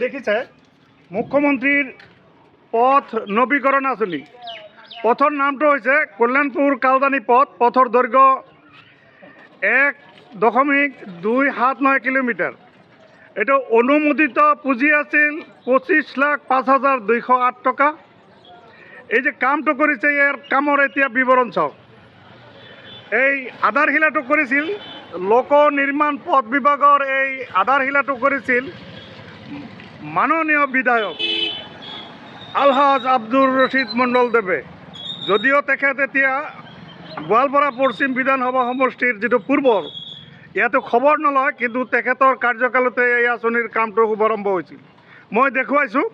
দেখিছে মুখ্যমন্ত্রীর পথ নবীকরণ আঁচনি পথর নামটা হয়েছে কল্যাণপুর কালদানি পথ পথর দৈর্ঘ্য 1.279 কিলোমিটার। এটা অনুমোদিত পুঁজি আছিল 25,05,208 টাকা। এই যে কামটো করেছে এর কামৰ এতিয়া বিবৰণ চাওক। এই আধাৰশিলাটো কৰেছিল লোক নিৰ্মাণ পথ বিভাগেৰ এই আধাৰশিলাটো কৰেছিল মাননীয় বিধায়ক আলহাজ আব্দুৰ ৰশিদ মণ্ডল দেবে। যদিও তেখেত এতিয়া গোৱালপাৰা পশ্চিম বিধানসভা সমষ্টিৰ যেটো পূৰ্বৰ ইয়াতে খবৰ নলয়, কিন্তু তেখেতৰ কাৰ্যকালতে এই আঁচনিৰ কামটো শুভাৰম্ভ হৈছিল। মই দেখুৱাইছোঁ।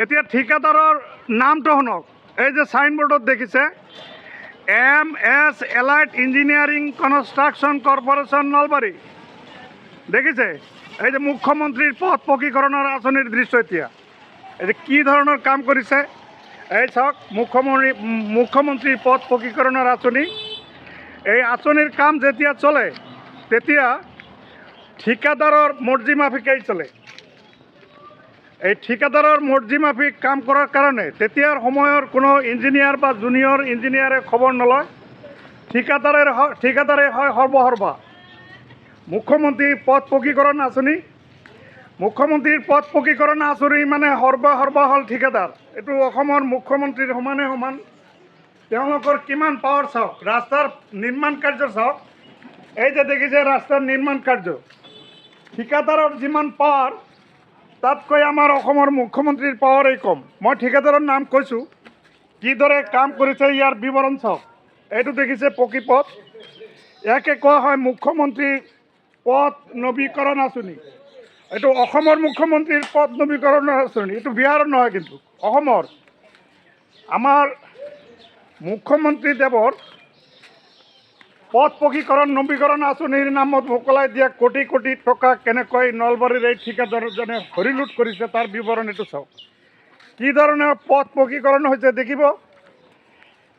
এতিয়া ঠিকাদাৰৰ নামটো শুনক। এই যে সাইনবোৰ্ডত দেখিছে MS Elite Engineering Construction Corporation Nalbari দেখিছে। এই যে মুখ্যমন্ত্ৰীৰ পথ পকীকৰণৰ আঁচনিৰ দৃশ্য এতিয়া এই যে কি ধৰণৰ কাম কৰিছে এই চাওক। মুখ্যমন্ত্ৰীৰ পথ পকীকৰণৰ আঁচনি। এই আঁচনিৰ কাম যেতিয়া চলে তেতিয়া ঠিকাদাৰৰ মৰ্জি মাফিকেই চলে। এই ঠিকাদাৰৰ মৰ্জি মাফিক কাম কৰাৰ কাৰণে তেতিয়াৰ সময়ৰ কোনো ইঞ্জিনিয়াৰ বা জুনিয়ৰ ইঞ্জিনিয়াৰে খবৰ নলয়। ঠিকাদাৰে হয় সৰ্বসৰ্বা। মুখ্যমন্ত্ৰীৰ পথ পকীকৰণ আঁচনি। মুখ্যমন্ত্ৰীৰ পথ পকীকৰণ আঁচনি মানে সৰ্বসৰ্বা হ'ল ঠিকাদাৰ। এইটো অসমৰ মুখ্যমন্ত্ৰীৰ সমানে সমান। তেওঁলোকৰ কিমান পাৱাৰ চাওক। ৰাস্তাৰ নিৰ্মাণ কাৰ্য চাওক। এই যে দেখিছে ৰাস্তাৰ নিৰ্মাণ কাৰ্য ঠিকাদাৰৰ যিমান পাৱাৰ তাতকৈ আমাৰ অসমৰ মুখ্যমন্ত্ৰীৰ পাৱাৰেই কম। মই ঠিকাদাৰৰ নাম কৈছোঁ, কিদৰে কাম কৰিছে ইয়াৰ বিৱৰণ চাওক। এইটো দেখিছে পকী পথ। ইয়াকে কোৱা হয় মুখ্যমন্ত্ৰীৰ পথ নবীকৰণ আঁচনি। এইটো অসমৰ মুখ্যমন্ত্ৰীৰ পথ নবীকৰণৰ আঁচনি। এইটো বিহাৰৰ নহয়, কিন্তু অসমৰ আমাৰ মুখ্যমন্ত্ৰী দেৱৰ পথ পকীকৰণ নবীকৰণ আঁচনিৰ নামত মোকলাই দিয়া কোটি কোটি টকা কেনেকৈ নলবাৰীৰ এই ঠিকাদাৰজনে হৰিলুট কৰিছে তাৰ বিৱৰণ এইটো চাওক। কি ধৰণে পথ পকীকৰণ হৈছে দেখিব।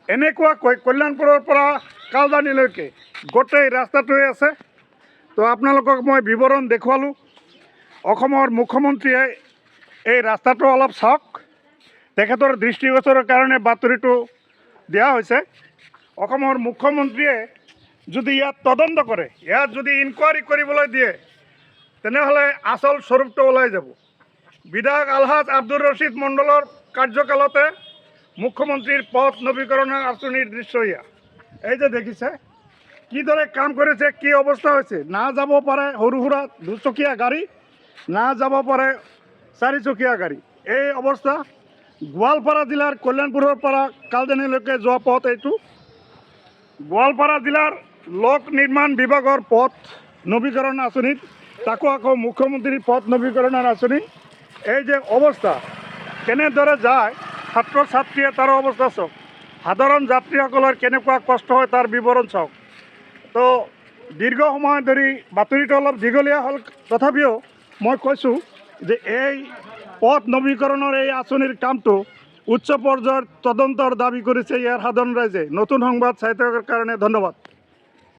এনেকুৱাকৈ কল্যাণপুৰৰ পৰা কালদানিলৈকে গোটেই ৰাস্তাটোৱে আছে। তো আপোনালোকক মই বিৱৰণ দেখুৱালোঁ। অসমৰ মুখ্যমন্ত্ৰীয়ে এই ৰাস্তাটো অলপ চাওক। তেখেতৰ দৃষ্টিগোচৰৰ কাৰণে বাতৰিটো দিয়া হৈছে। অসমৰ মুখ্যমন্ত্ৰীয়ে যদি ইয়াত তদন্ত কৰে, ইয়াত যদি ইনকোয়াৰি কৰিবলৈ দিয়ে, তেনেহ'লে আচল স্বৰূপটো ওলাই যাব। বিধায়ক আলহাজ আব্দুৰ ৰশিদ মণ্ডলৰ কাৰ্যকালতে মুখ্যমন্ত্ৰীৰ পথ নবীকৰণেৰ আঁচনিৰ দৃশ্য ইয়া। এই যে দেখিছে কিদৰে কাম কৰিছে, কি অৱস্থা হৈছে। না যাব পাৰে সৰু সুৰা দুচকীয়া গাড়ী, না যাব পাৰে চাৰিচকীয়া গাড়ী। এই অৱস্থা গোৱালপাৰা জিলাৰ কল্যাণপুৰৰ পৰা কালদানিলৈকে যোৱা পথ এইটো। গোৱালপাৰা জিলাৰ লোক নিৰ্মাণ বিভাগৰ পথ নবীকৰণ আঁচনিত তাকো আকৌ মুখ্যমন্ত্ৰীৰ পথ নবীকৰণৰ আঁচনি। এই যে অৱস্থা কেনেদৰে যায় ছাত্ৰ ছাত্ৰীয়ে তাৰ অৱস্থা চাওক। সাধাৰণ যাত্ৰীসকলৰ কেনেকুৱা কষ্ট হয় তাৰ বিৱৰণ চাওক। তো দীৰ্ঘ সময় ধৰি বাতৰিটো অলপ দীঘলীয়া হ'ল, তথাপিও মই কৈছোঁ যে এই পথ নবীকৰণৰ এই আঁচনিৰ কামটো উচ্চ পৰ্যায়ৰ তদন্তৰ দাবী কৰিছে ইয়াৰ সাধাৰণ ৰাইজে। নতুন সংবাদ চাই থকাৰ কাৰণে ধন্যবাদ।